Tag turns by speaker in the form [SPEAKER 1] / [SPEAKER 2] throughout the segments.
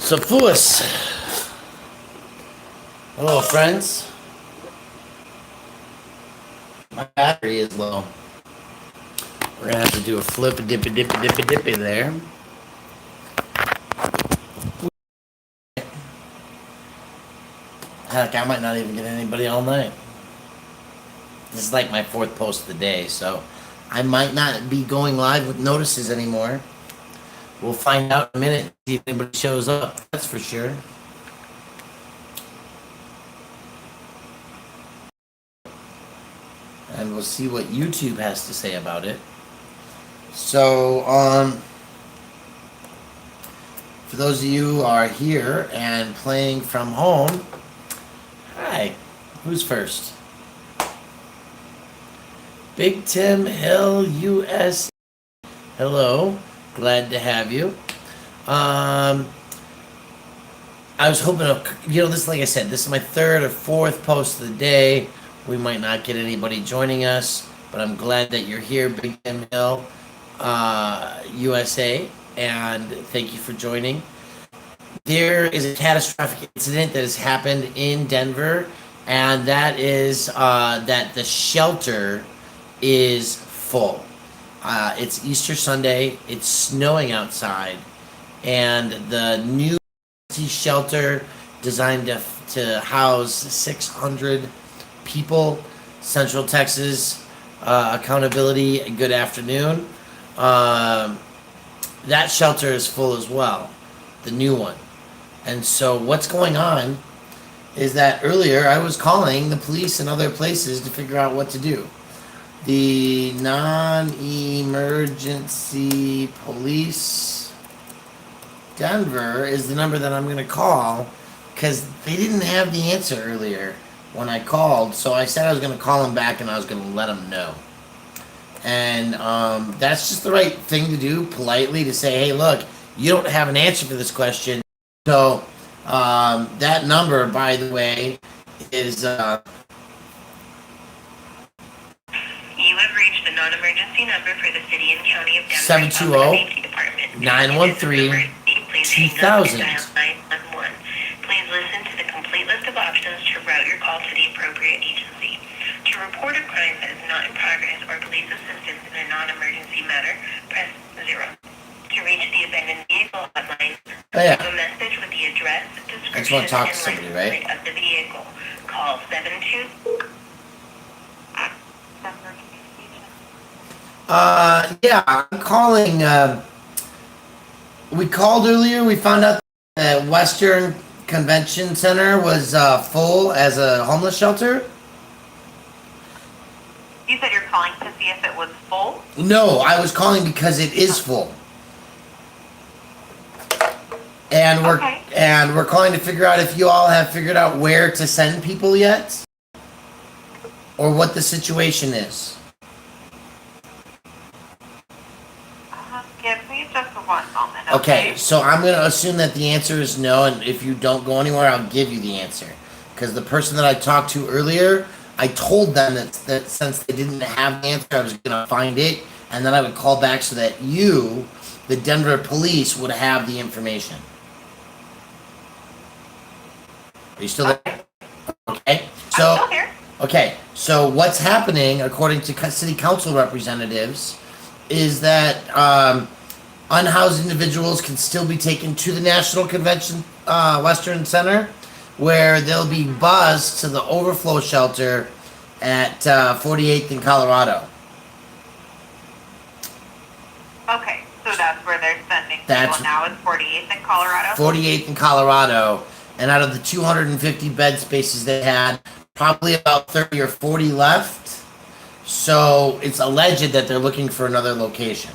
[SPEAKER 1] So, Foolis. Hello, friends. My battery is low. We're gonna have to do a flip a dippy dippy dippy dippy there. Heck, I might not even get anybody all night. This is like my fourth post of the day, so I might not be going live with notices anymore. We'll find out in a minute, see if anybody shows up. That's for sure. And we'll see what YouTube has to say about it. So, for those of you who are here and playing from home, hi, who's first? Big Tim Hill, US. Hello, glad to have you. I was hoping to, this, like I said, this is my third or fourth post of the day. We might not get anybody joining us, but I'm glad that you're here, Big Tim Hill, USA, and thank you for joining. There is a catastrophic incident that has happened in Denver, and that is that the shelter is full. It's Easter Sunday, it's snowing outside, and the new shelter designed to house 600 people, Central Texas Accountability, good afternoon. That shelter is full as well, the new one. And so what's going on is that earlier I was calling the police and other places to figure out what to do. The non-emergency police Denver is the number that I'm going to call because they didn't have the answer earlier when I called. So I said I was going to call them back and I was going to let them know. And that's just the right thing to do, politely, to say, hey, look, you don't have an answer for this question. So that number, by the way, is... You
[SPEAKER 2] have reached the non-emergency number for the City and County of Denver
[SPEAKER 1] 720-913-2000.
[SPEAKER 2] Please listen to the complete list of options to route your call to the appropriate agency. To report a crime that is not in progress or police assistance in a non-emergency matter, press 0. To reach the abandoned vehicle hotline, leave a message with the address, description, and license plate of the vehicle. Call 72.
[SPEAKER 1] Yeah, I'm calling. We called earlier. We found out that Western Convention Center was full as a homeless shelter.
[SPEAKER 2] You said you're calling to see if it was full?
[SPEAKER 1] No, I was calling because it is full. And we're calling to figure out if you all have figured out where to send people yet, or what the situation is.
[SPEAKER 2] Give me just one moment.
[SPEAKER 1] Okay, so I'm going to assume that the answer is no, and if you don't go anywhere, I'll give you the answer. Because the person that I talked to earlier, I told them that since they didn't have the answer, I was going to find it, and then I would call back so that you, the Denver police, would have the information. Are you still there? Okay. So,
[SPEAKER 2] I'm still here.
[SPEAKER 1] Okay, so what's happening, according to city council representatives, is that unhoused individuals can still be taken to the National Convention Western Center, where they'll be buzzed to the overflow shelter at 48th in Colorado.
[SPEAKER 2] Okay, so that's where they're sending people now. It's 48th in Colorado?
[SPEAKER 1] 48th in Colorado, and out of the 250 bed spaces they had, probably about 30 or 40 left. So it's alleged that they're looking for another location.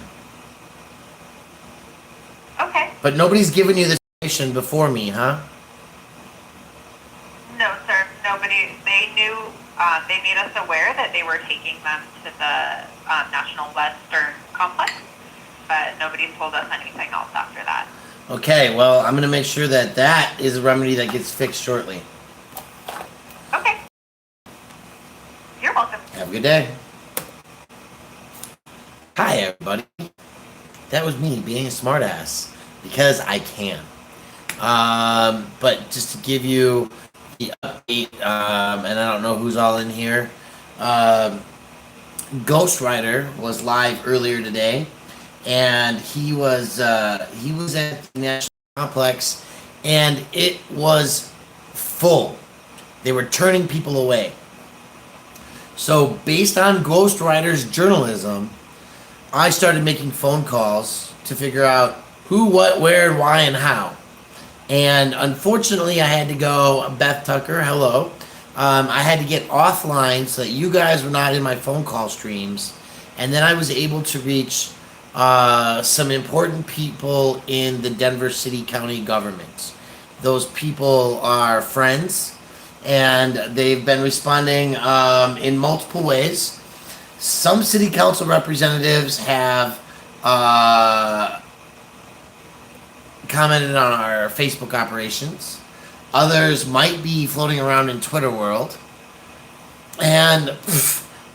[SPEAKER 2] Okay.
[SPEAKER 1] But nobody's given you this information before me, huh?
[SPEAKER 2] No, sir. Nobody. They knew. They made us aware that they were taking them to the National Western Complex, but nobody told us anything else after that.
[SPEAKER 1] Okay. Well, I'm going to make sure that that is a remedy that gets fixed shortly.
[SPEAKER 2] Okay. You're welcome.
[SPEAKER 1] Have a good day. Hi, everybody. That was me being a smartass because I can. But just to give you the update, and I don't know who's all in here. Um, Ghost Rider was live earlier today, and he was at the National Complex, and it was full. They were turning people away. So based on Ghost Rider's journalism, I started making phone calls to figure out who, what, where, and why, and how. And unfortunately, I had to go. Beth Tucker, hello. I had to get offline so that you guys were not in my phone call streams. And then I was able to reach some important people in the Denver City County government. Those people are friends, and they've been responding in multiple ways. Some city council representatives have commented on our Facebook operations. Others might be floating around in Twitter world. And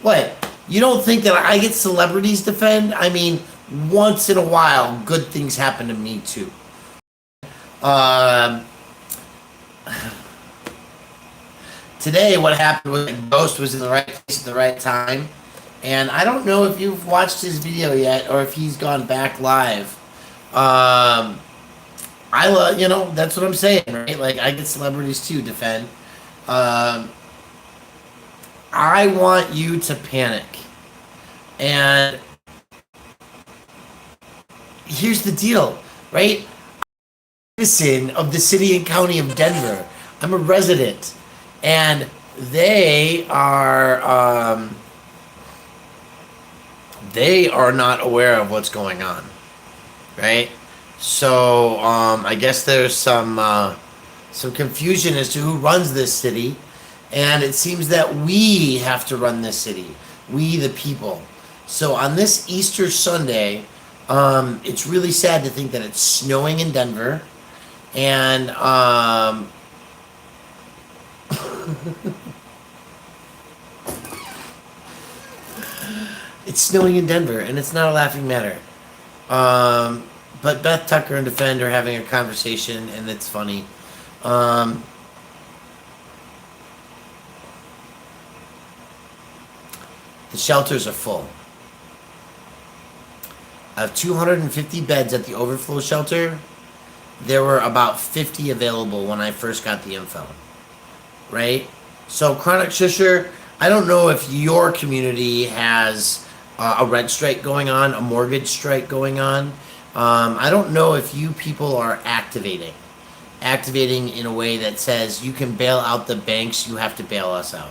[SPEAKER 1] what? You don't think that I get celebrities defend? I mean, once in a while, good things happen to me too. Um, Today, what happened was Ghost was in the right place at the right time. And I don't know if you've watched his video yet or if he's gone back live. I love, that's what I'm saying, right? Like, I get celebrities too defend. Um, I want you to panic. And here's the deal, right? I'm a citizen of the city and county of Denver. I'm a resident. And they are not aware of what's going on, right? So I guess there's some confusion as to who runs this city, and it seems that we have to run this city, we the people. So on this Easter Sunday, it's really sad to think that it's snowing in Denver, and it's snowing in Denver, and it's not a laughing matter. But Beth Tucker and Defend are having a conversation, and it's funny. The shelters are full. I have 250 beds at the overflow shelter. There were about 50 available when I first got the info. Right? So, Chronic Shusher, I don't know if your community has a rent strike going on, a mortgage strike going on. I don't know if you people are activating in a way that says you can bail out the banks, you have to bail us out.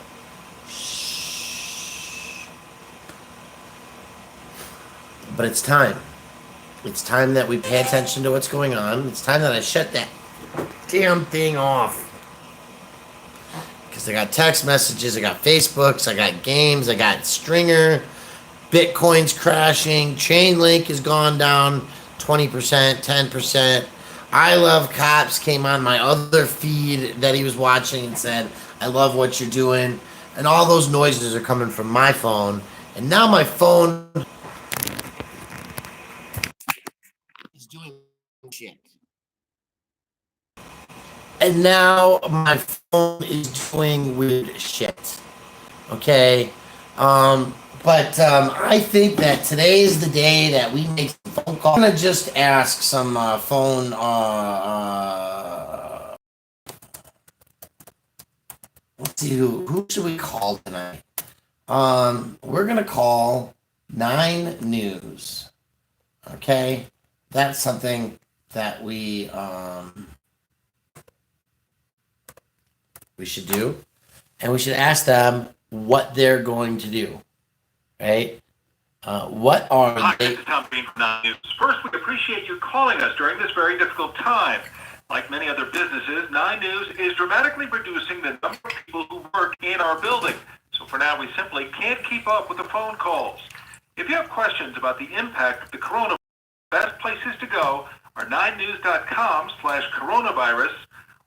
[SPEAKER 1] Shh. But it's time. It's time that we pay attention to what's going on. It's time that I shut that damn thing off. Because I got text messages, I got Facebooks, I got games, I got Stringer, Bitcoin's crashing, Chainlink has gone down 20%, 10%. I Love Cops came on my other feed that he was watching and said, I love what you're doing. And all those noises are coming from my phone. And now my phone is doing shit. And now my phone is doing weird shit. Okay? But I think that today is the day that we make some phone calls. I'm going to just ask some phone. Let's see, who should we call tonight? We're going to call 9 News. Okay? That's something that we should do. And we should ask them what they're going to do. Right? What are
[SPEAKER 3] Hi,
[SPEAKER 1] they?
[SPEAKER 3] this is Tom Green from 9 News. First, we appreciate you calling us during this very difficult time. Like many other businesses, 9 News is dramatically reducing the number of people who work in our building. So for now, we simply can't keep up with the phone calls. If you have questions about the impact of the coronavirus, the best places to go are 9news.com/coronavirus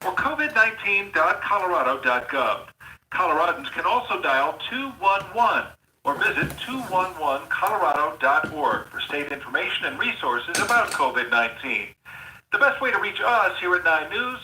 [SPEAKER 3] or covid19.colorado.gov. Coloradans can also dial 211 or visit 211colorado.org for state information and resources about COVID-19. The best way to reach us here at 9 News,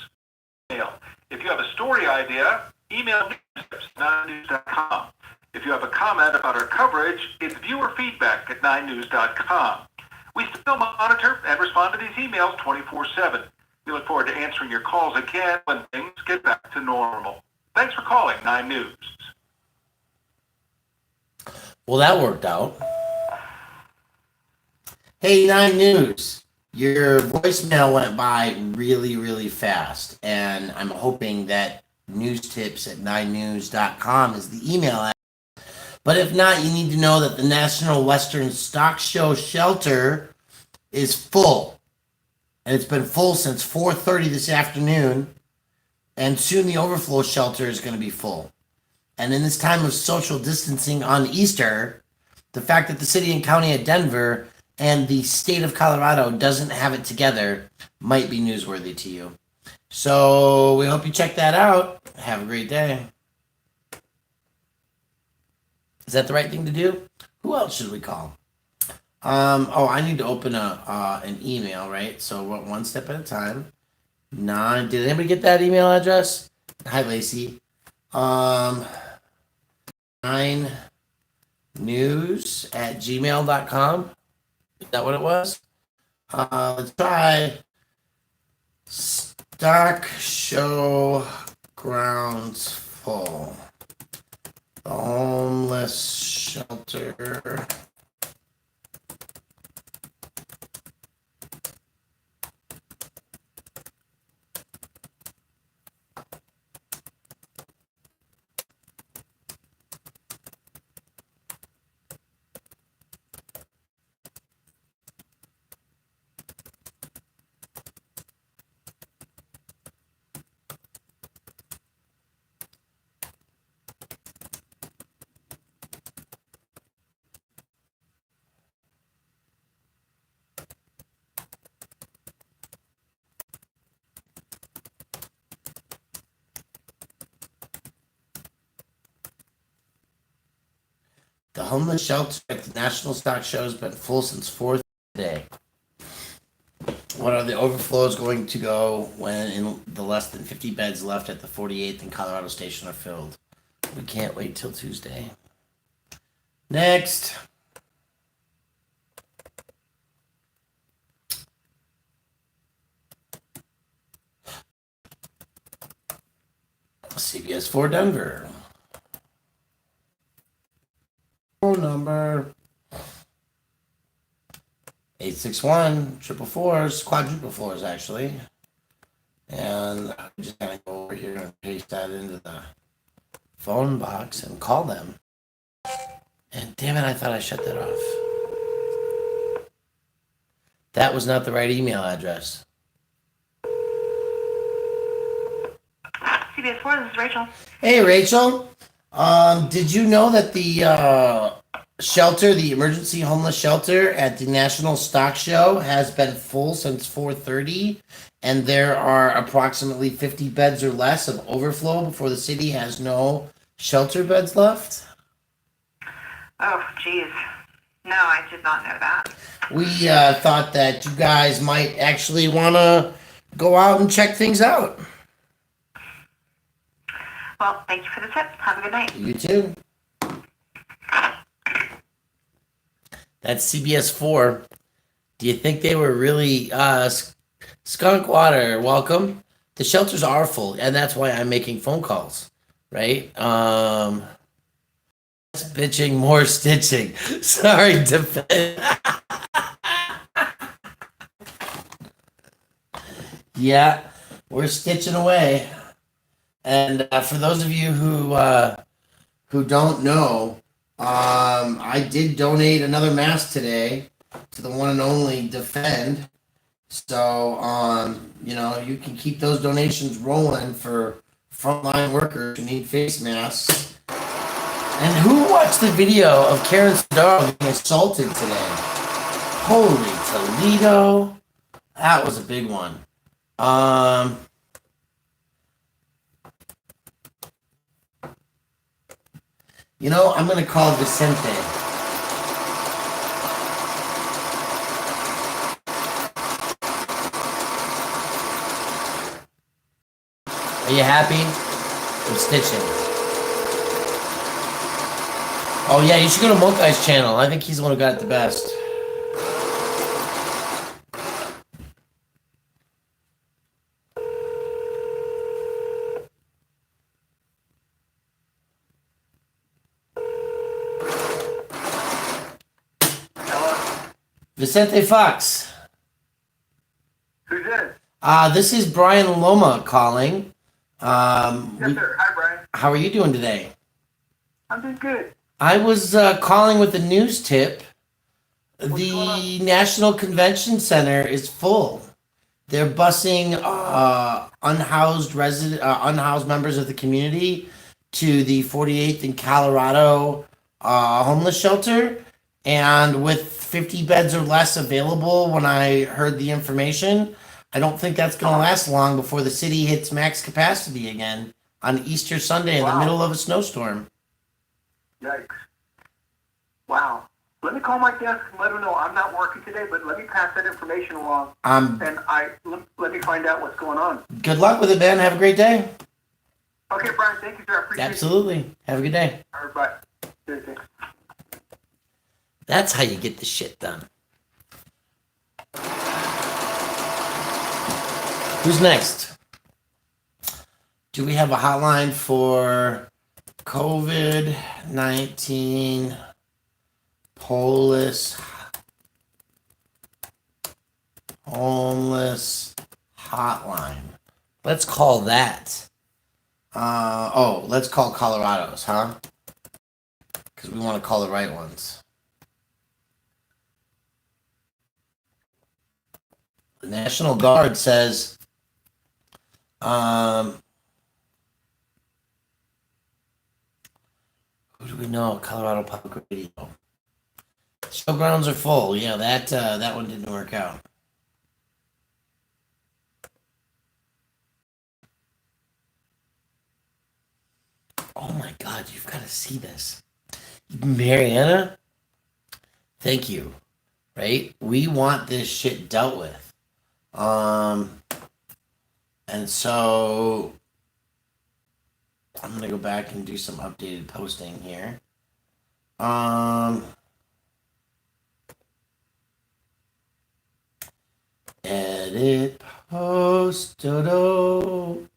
[SPEAKER 3] email. If you have a story idea, email news@9news.com. If you have a comment about our coverage, it's viewer feedback at 9news.com. We still monitor and respond to these emails 24/7. We look forward to answering your calls again when things get back to normal. Thanks for calling 9 News.
[SPEAKER 1] Well, that worked out. Hey, 9 News. Your voicemail went by really, really fast, and I'm hoping that newstips@9news.com is the email address. But if not, you need to know that the National Western Stock Show shelter is full. And it's been full since 4:30 this afternoon. And soon the overflow shelter is going to be full. And in this time of social distancing on Easter, the fact that the city and county of Denver and the state of Colorado doesn't have it together might be newsworthy to you. So we hope you check that out. Have a great day. Is that the right thing to do? Who else should we call? I need to open an email, right? So one step at a time. Did anybody get that email address? Hi, Lacey. 9news@gmail.com. Is that what it was? Let's try stock show grounds full. The homeless shelter. The homeless shelter at the National Stock Show has been full since 4th today. What are the overflows going to go when the less than 50 beds left at the 48th and Colorado Station are filled? We can't wait till Tuesday. Next. CBS 4 Denver. Phone number 861-444, quadruple fours actually. And I'm just gonna go over here and paste that into the phone box and call them. And damn it, I thought I shut that off. That was not the right email address.
[SPEAKER 2] CBS 4, this is Rachel.
[SPEAKER 1] Hey, Rachel. Did you know that the shelter, the emergency homeless shelter at the National Stock Show has been full since 4:30, and there are approximately 50 beds or less of overflow before the city has no shelter beds left?
[SPEAKER 2] Oh, geez. No, I did not know that.
[SPEAKER 1] We thought that you guys might actually want to go out and check things out.
[SPEAKER 2] Well, thank you for the tip. Have a good night.
[SPEAKER 1] You too. That's CBS 4. Do you think they were really skunk water? Welcome. The shelters are full, and that's why I'm making phone calls, right? Bitching, more stitching. Sorry, defend. Yeah, we're stitching away. And for those of you who don't know, I did donate another mask today to the one and only Defend. So, you can keep those donations rolling for frontline workers who need face masks. And who watched the video of Karen Sadaro being assaulted today? Holy Toledo. That was a big one. I'm going to call Vicente. Are you happy? I'm stitching. Oh yeah, you should go to Monkai's channel. I think he's the one who got it the best.
[SPEAKER 3] Hello?
[SPEAKER 1] Vicente Fox.
[SPEAKER 3] Who's this?
[SPEAKER 1] This is Brian Loma calling.
[SPEAKER 3] Yes, sir. Hi, Brian.
[SPEAKER 1] How are you doing today?
[SPEAKER 3] I'm doing good.
[SPEAKER 1] I was calling with a news tip.
[SPEAKER 3] What's going
[SPEAKER 1] The National Convention Center is full. They're busing unhoused members of the community to the 48th in Colorado homeless shelter, and with 50 beds or less available, when I heard the information, I don't think that's going to last long before the city hits max capacity again on Easter Sunday in the
[SPEAKER 3] Wow.
[SPEAKER 1] middle of a snowstorm.
[SPEAKER 3] Yikes. Wow. Let me call my desk and let them know I'm not working today, but let me pass that information along, and let me find out what's going on.
[SPEAKER 1] Good luck with it, man. Have a great day.
[SPEAKER 3] Okay, Brian. Thank you, sir. I appreciate it.
[SPEAKER 1] Absolutely. Have a good day.
[SPEAKER 3] All right, bye. Good, thanks.
[SPEAKER 1] That's how you get the shit done. Who's next? Do we have a hotline for COVID-19 homeless hotline? Let's call that. Let's call Colorado's, huh? Because we want to call the right ones. The National Guard says, who do we know? Colorado Public Radio. Showgrounds are full. Yeah, that one didn't work out. Oh my God, you've got to see this. Mariana, thank you. Right? We want this shit dealt with. And so I'm gonna go back and do some updated posting here. Edit post. Dodo.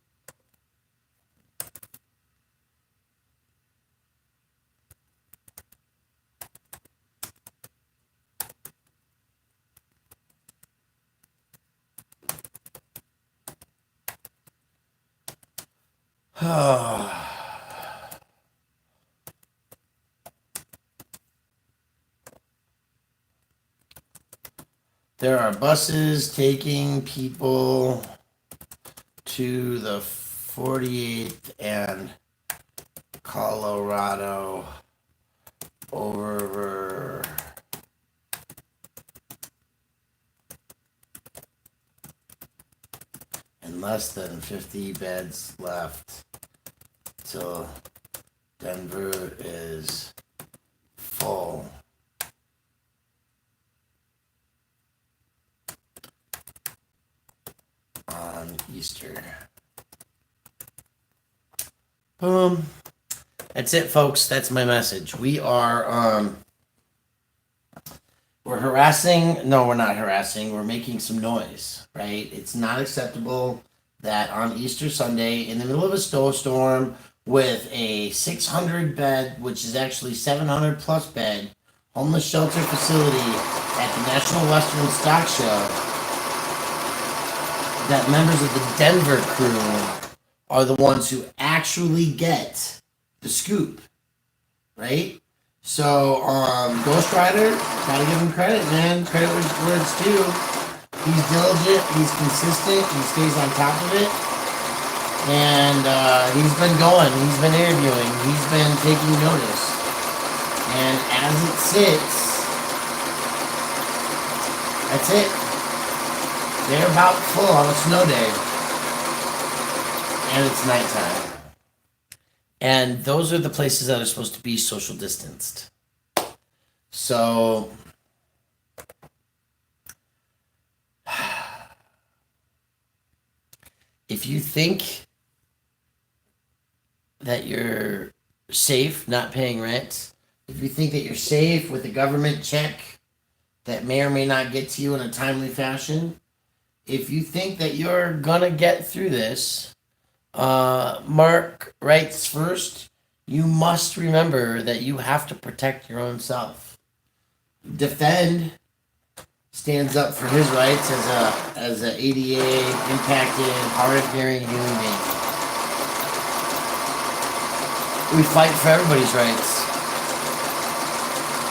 [SPEAKER 1] There are buses taking people to the 48th and Colorado over and less than 50 beds left till Denver is full. On Easter. Boom. That's it, folks. That's my message. We are we're harassing. No, we're not harassing. We're making some noise, right? It's not acceptable that on Easter Sunday, in the middle of a snowstorm, with a 600 bed, which is actually 700 plus bed, homeless shelter facility at the National Western Stock Show, that members of the Denver crew are the ones who actually get the scoop, right? So, Ghost Rider, gotta give him credit, man. Credit where it's due. He's diligent, he's consistent, he stays on top of it. And he's been going, he's been interviewing, he's been taking notice. And as it sits, that's it. They're about full on a snow day. And it's nighttime. And those are the places that are supposed to be social distanced. So, if you think that you're safe not paying rent, if you think that you're safe with a government check that may or may not get to you in a timely fashion, if you think that you're gonna get through this, Mark writes first, you must remember that you have to protect your own self. Defend stands up for his rights as a ADA impacted, hard of hearing human being. We fight for everybody's rights.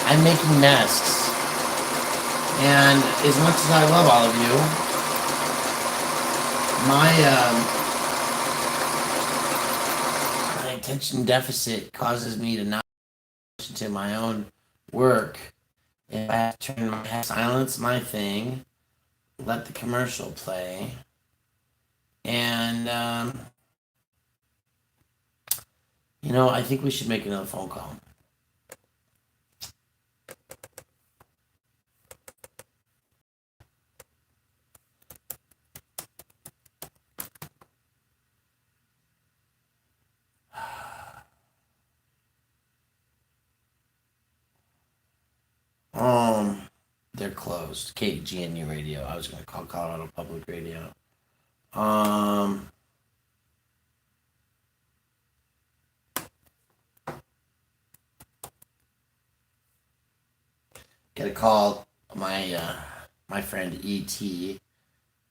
[SPEAKER 1] I'm making masks, and as much as I love all of you, my attention deficit causes me to not listen to my own work. If I have to silence my thing, let the commercial play, and I think we should make another phone call. They're closed. KGNU radio. I was gonna call Colorado Public Radio. Gotta call my friend ET.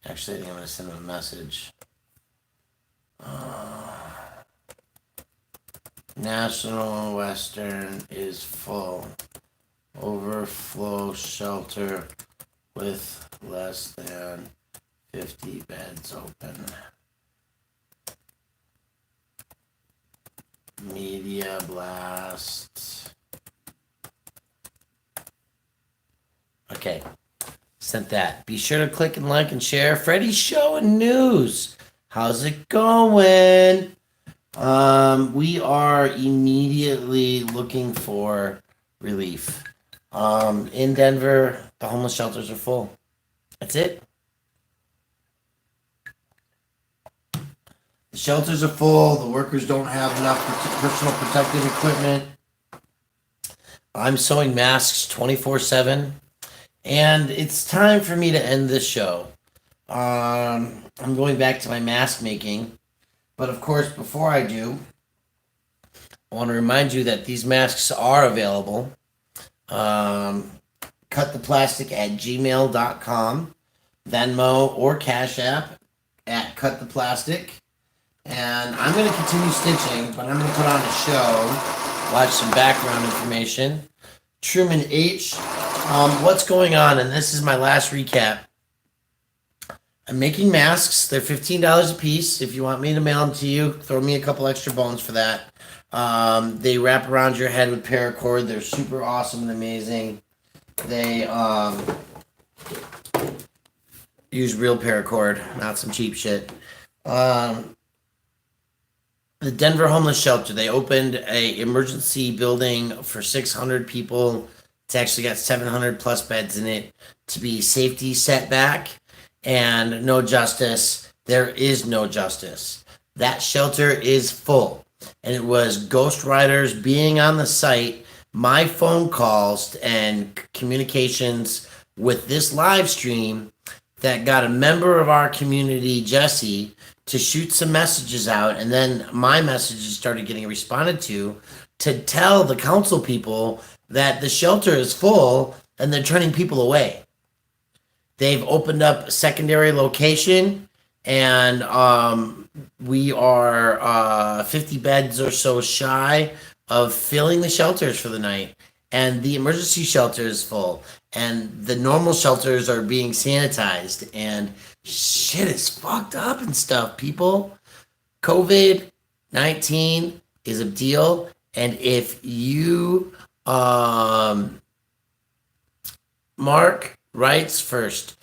[SPEAKER 1] Actually, I think I'm gonna send him a message. National Western is full. Overflow shelter with less than 50 beds open. Media blast. Okay, sent that. Be sure to click and like and share Freddie's show and news. How's it going? We are immediately looking for relief. In Denver, the homeless shelters are full. That's it. The shelters are full. The workers don't have enough personal protective equipment. I'm sewing masks 24/7. And it's time for me to end this show. I'm going back to my mask making. But of course, before I do, I want to remind you that these masks are available. Cuttheplastic at gmail.com, Venmo or Cash App at Cut The Plastic. And I'm going to continue stitching, but I'm going to put on a show, watch some background information. Truman H. What's going on? And this is my last recap. I'm making masks. They're $15 a piece. If you want me to mail them to you, throw me a couple extra bones for that. They wrap around your head with paracord. They're super awesome and amazing. They use real paracord, not some cheap shit. The Denver homeless shelter, they opened a emergency building for 600 people. It's actually got 700 plus beds in it to be safety setback and no justice. There is no justice. That shelter is full. And it was ghostwriters being on the site, my phone calls and communications with this live stream that got a member of our community, Jesse, to shoot some messages out. And then my messages started getting responded to tell the council people that the shelter is full and they're turning people away. They've opened up a secondary location, and we are 50 beds or so shy of filling the shelters for the night. And the emergency shelter is full, and the normal shelters are being sanitized, and shit is fucked up and stuff, people. COVID-19 is a deal, and if you Mark writes first,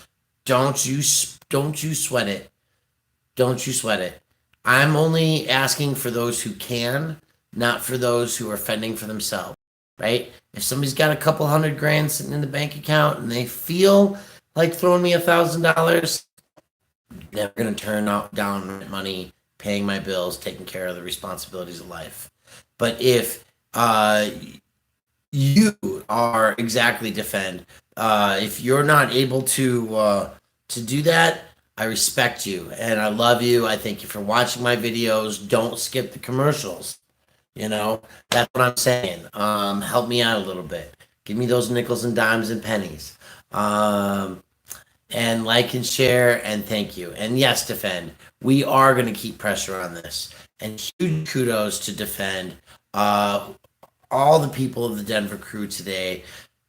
[SPEAKER 1] don't you sweat it. Don't you sweat it. I'm only asking for those who can, not for those who are fending for themselves, right? If somebody's got a couple $100,000 sitting in the bank account and they feel like throwing me $1,000, they're going to turn down money, paying my bills, taking care of the responsibilities of life. But if you are exactly defend, if you're not able to do that, I respect you and I love you. I thank you for watching my videos. Don't skip the commercials. You know, that's what I'm saying. Help me out a little bit. Give me those nickels and dimes and pennies. And like and share and thank you. And yes, defend. We are going to keep pressure on this. And huge kudos to defend. All the people of the Denver crew today.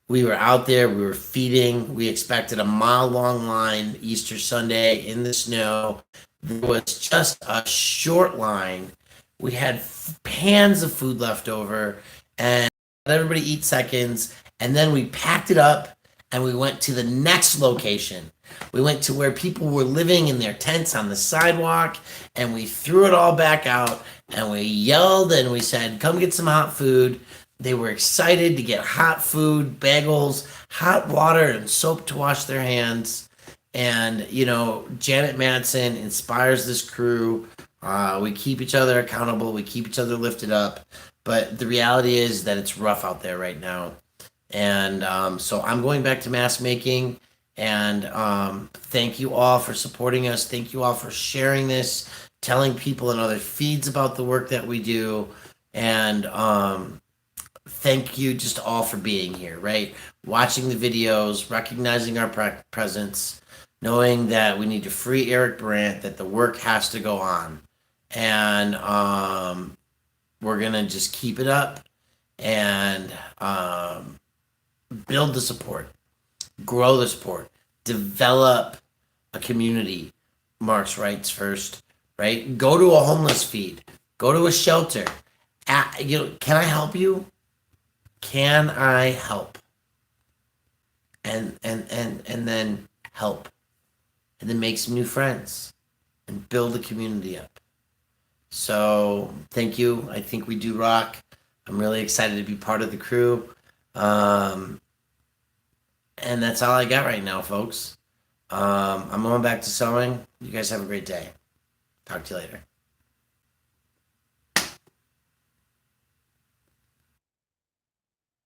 [SPEAKER 1] We were out there, we were feeding. We expected a mile long line Easter Sunday in the snow. There was just a short line. We had pans of food left over and let everybody eat seconds. And then we packed it up and we went to the next location. We went to where people were living in their tents on the sidewalk and we threw it all back out and we yelled and we said, come get some hot food. They were excited to get hot food, bagels, hot water, and soap to wash their hands. And, you know, Janet Madsen inspires this crew. We keep each other accountable. We keep each other lifted up. But the reality is that it's rough out there right now. And so I'm going back to mask making. And thank you all for supporting us. Thank you all for sharing this, telling people in other feeds about the work that we do. And thank you just all for being here, right? Watching the videos, recognizing our presence, knowing that we need to free Eric Brandt, that the work has to go on. And we're going to just keep it up and build the support, grow the support, develop a community. Mark's rights first, right? Go to a homeless feed, go to a shelter. You know, can I help you? Can I help? And then help. And then make some new friends and build a community up. So thank you. I think we do rock. I'm really excited to be part of the crew. And that's all I got right now, folks. I'm going back to sewing. You guys have a great day. Talk to you later.